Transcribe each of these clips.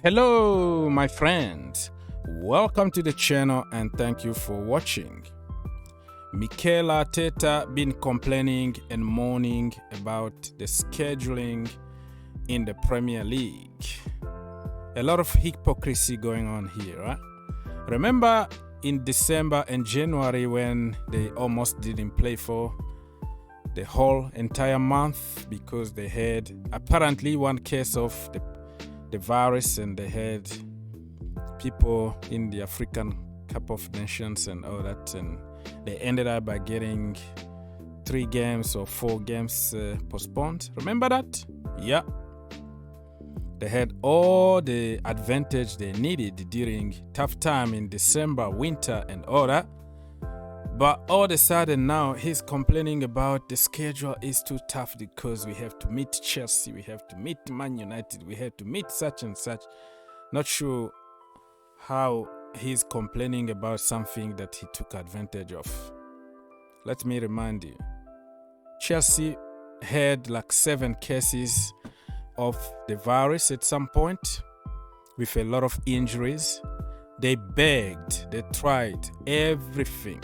Hello, my friends. Welcome to the channel and thank you for watching. MIKEL Arteta been complaining and moaning about the scheduling in the Premier League. A lot of hypocrisy going on here, right? Remember in December and January when they almost didn't play for the whole entire month because they had apparently one case of the virus and they had people in the African Cup of Nations and all that, and they ended up by getting 3 games or 4 games postponed. Remember that? Yeah. They had all the advantage they needed during tough time in December, winter and all that. But all of a sudden now he's complaining about the schedule is too tough because we have to meet Chelsea, we have to meet Man United, we have to meet such and such. Not sure how he's complaining about something that he took advantage of. Let me remind you, Chelsea had like 7 cases of the virus at some point with a lot of injuries. They begged, they tried everything,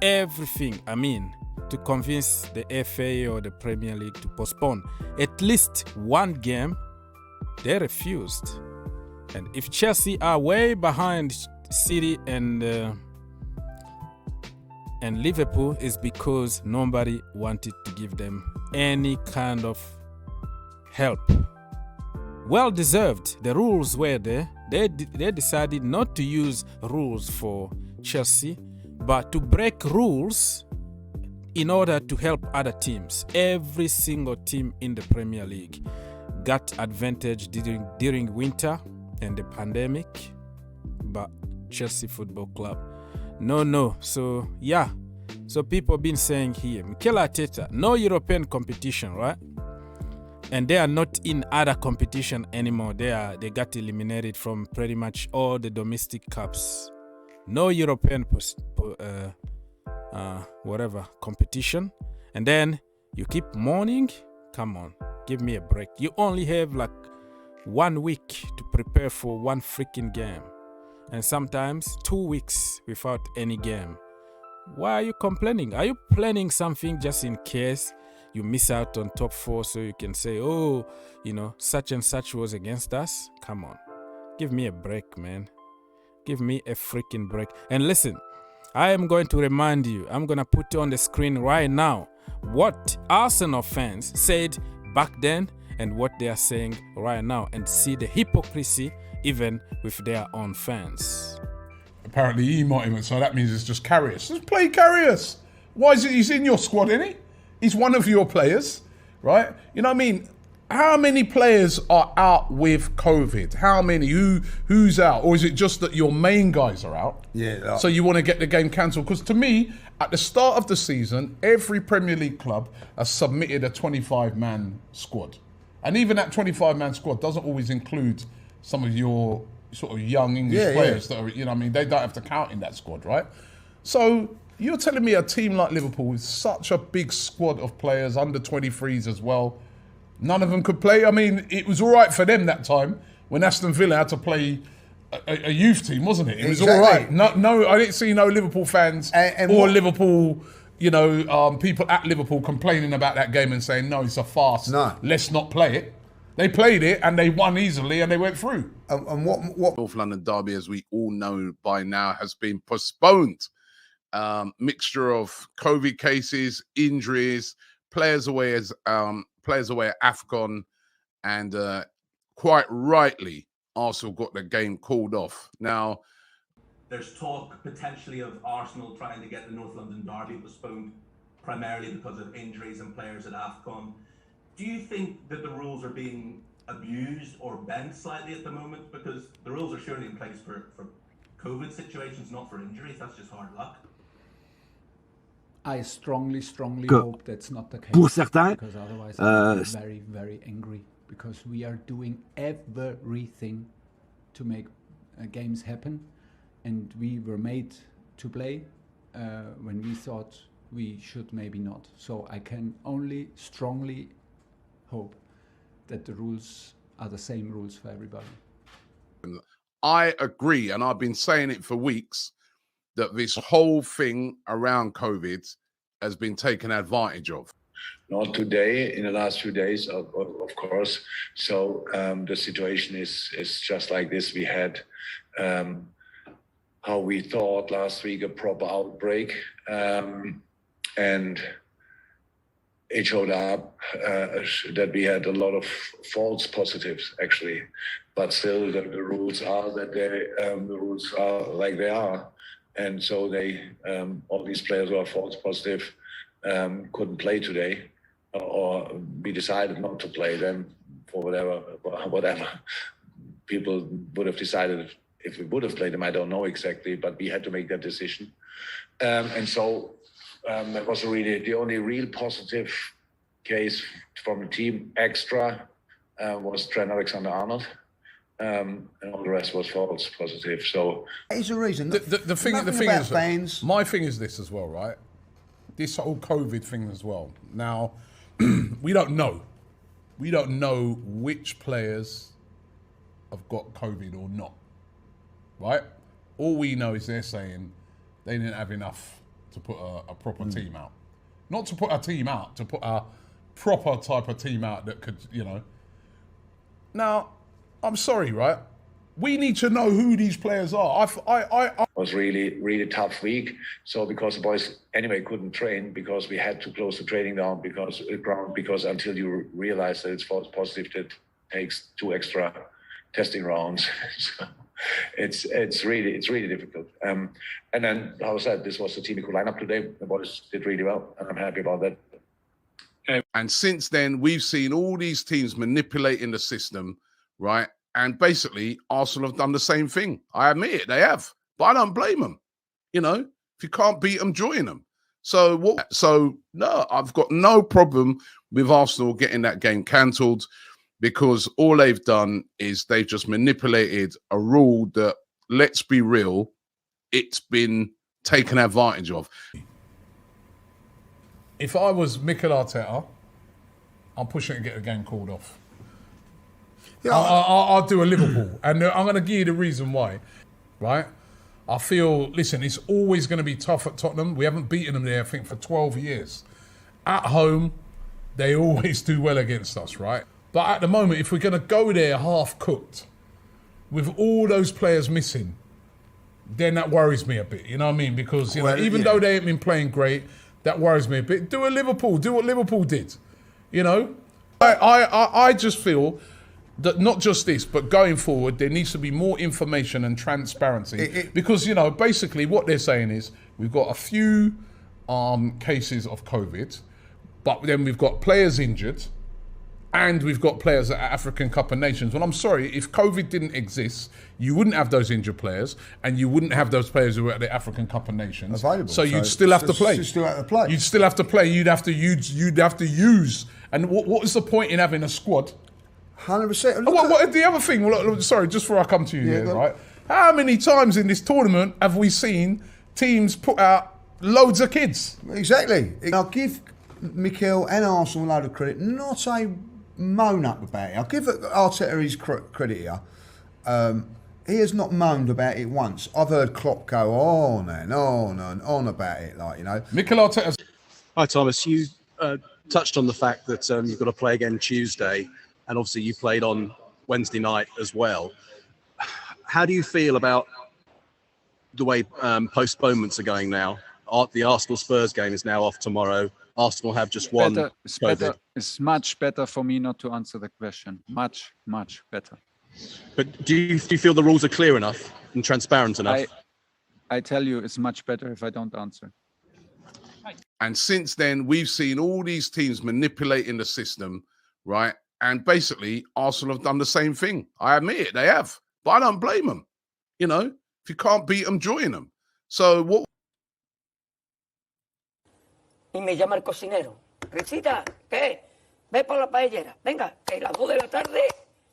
to convince the FA or the Premier League to postpone at least 1 game. They refused. And if Chelsea are way behind City and Liverpool, is because nobody wanted to give them any kind of help. Well deserved. The rules were there. They decided not to use rules for Chelsea, but to break rules in order to help other teams. Every single team in the Premier League got advantage during winter and the pandemic, but Chelsea Football Club, no. So yeah, so people been saying here, MIKEL Arteta, no European competition, right? And they are not in other competition anymore. They got eliminated from pretty much all the domestic cups. No European competition, and then you keep mourning. Come on, give me a break. You only have like 1 week to prepare for 1 freaking game, and sometimes 2 weeks without any game. Why are you complaining? Are you planning something just in case you miss out on top 4 so you can say, oh, such and such was against us? Come on, give me a break, man. Give me a freaking break. And listen, I am going to remind you, I'm going to put on the screen right now what Arsenal fans said back then and what they are saying right now, and see the hypocrisy even with their own fans. Apparently he might even, so that means it's just Carrius. Let's play Carrius. Why is it he's in your squad, isn't he? He's one of your players, right? You know what I mean? How many players are out with COVID? How many? Who's out? Or is it just that your main guys are out? Yeah. So you want to get the game cancelled? Because to me, at the start of the season, every Premier League club has submitted a 25-man squad. And even that 25-man squad doesn't always include some of your sort of young English players that are, they don't have to count in that squad, right? So you're telling me a team like Liverpool with such a big squad of players, under 23s as well, none of them could play? I mean, it was all right for them that time when Aston Villa had to play a youth team, wasn't it? It was all right. No, I didn't see no Liverpool fans or Liverpool, people at Liverpool complaining about that game and saying, no, it's a farce. No. Let's not play it. They played it and they won easily and they went through. And what North London derby, as we all know by now, has been postponed. Mixture of COVID cases, injuries, players away at AFCON, and quite rightly, Arsenal got the game called off. Now, there's talk potentially of Arsenal trying to get the North London derby postponed, primarily because of injuries and players at AFCON. Do you think that the rules are being abused or bent slightly at the moment? Because the rules are surely in place for COVID situations, not for injuries. That's just hard luck. I strongly hope that's not the case. Because otherwise I'm very, very angry. Because we are doing everything to make games happen. And we were made to play when we thought we should maybe not. So I can only strongly hope that the rules are the same rules for everybody. I agree, and I've been saying it for weeks, that this whole thing around COVID has been taken advantage of. Not today, in the last few days, of course. So the situation is just like this. We had, how we thought last week, a proper outbreak. And it showed up that we had a lot of false positives, actually. But still, the rules are that the rules are like they are. And so they, all these players who are false positive couldn't play today, or we decided not to play them for whatever people would have decided if we would have played them. I don't know exactly, but we had to make that decision. And so that was really the only real positive case from the team extra was Trent Alexander-Arnold. And all the rest was false positive. So it's a reason. The thing is, fans. My thing is this as well, right? This whole COVID thing as well. Now, we don't know. We don't know which players have got COVID or not, right? All we know is they're saying they didn't have enough to put a proper team out. Not to put a team out, to put a proper type of team out that could, you know. Now, I'm sorry, right? We need to know who these players are. It was really tough week. So because the boys anyway couldn't train because we had to close the training down because until you realize that it's false positive, that takes 2 extra testing rounds. So it's really difficult. And then, how I said, this was the team who could line up today. The boys did really well, and I'm happy about that. And since then, we've seen all these teams manipulating the system, right? And basically, Arsenal have done the same thing. I admit it, they have. But I don't blame them. You know, if you can't beat them, join them. So no, I've got no problem with Arsenal getting that game cancelled, because all they've done is they've just manipulated a rule that, let's be real, it's been taken advantage of. If I was MIKEL Arteta, I'm pushing to get the game called off. Yeah, I'll do a Liverpool, and I'm going to give you the reason why, right? I feel, listen, it's always going to be tough at Tottenham. We haven't beaten them there, I think, for 12 years. At home, they always do well against us, right? But at the moment, if we're going to go there half-cooked, with all those players missing, then that worries me a bit, you know what I mean? Because you know, even though they ain't been playing great, that worries me a bit. Do what Liverpool did, you know? I just feel that not just this, but going forward, there needs to be more information and transparency. Because, you know, basically what they're saying is we've got a few cases of COVID, but then we've got players injured, and we've got players at African Cup of Nations. Well, I'm sorry, if COVID didn't exist, you wouldn't have those injured players, and you wouldn't have those players who were at the African Cup of Nations. Available. So you'd still have to play. You'd still have to play. You'd still have to play. You'd have to use. And what is the point in having a squad? 100%. What the other thing? Well, sorry, just before I come to you here, right? How many times in this tournament have we seen teams put out loads of kids? Exactly. I'll give MIKEL and Arsenal a load of credit. Not a moan up about it. I'll give Arteta his credit here. He has not moaned about it once. I've heard Klopp go on and on and on about it, like, you know. MIKEL Arteta. Hi, Thomas. You touched on the fact that you've got to play again Tuesday, and obviously you played on Wednesday night as well. How do you feel about the way postponements are going now? The Arsenal-Spurs game is now off tomorrow. Arsenal have just won. It's much better for me not to answer the question. Much, much better. But do you feel the rules are clear enough and transparent enough? I tell you, it's much better if I don't answer. And since then, we've seen all these teams manipulating the system, right? And basically, Arsenal have done the same thing. I admit it, they have. But I don't blame them. You know, if you can't beat them, join them. So what... Y me llama el cocinero. Risita, ¿qué? Ve por la paellera. Venga, que las 2 de la tarde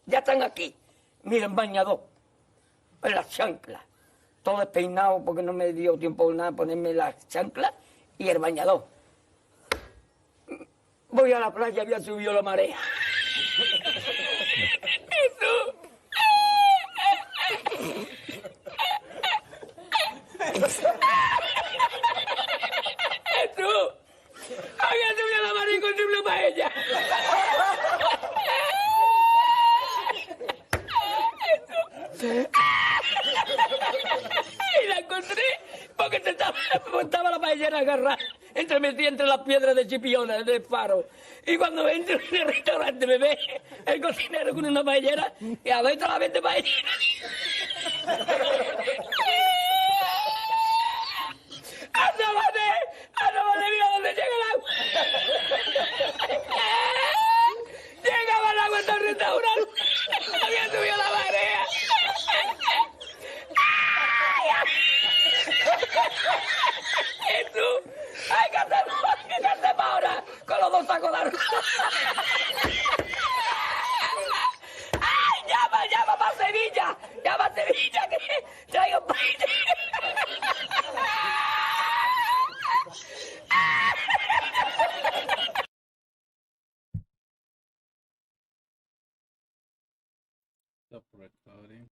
ya están aquí. Miren, bañador. En las chanclas. Todo despeinado porque no me dio tiempo nada ponerme las chanclas y el bañador. Voy a la playa, había subido la marea. estaba la paellera agarrada, metida entre las piedras de Chipiona, del faro. Y cuando entro en el restaurante me ve el cocinero con una paellera y adentro la vende paellera. ¡Ándale, mira dónde llega el agua! Llegaba el agua hasta el restaurante. Había subido la marea. ¿Y tú? ¡Ay, qué hacemos ahora! Con los dos sacos de arroz. ¡Ay, llama para Sevilla! ¡Llama a Sevilla que traigo paella! Stop recording.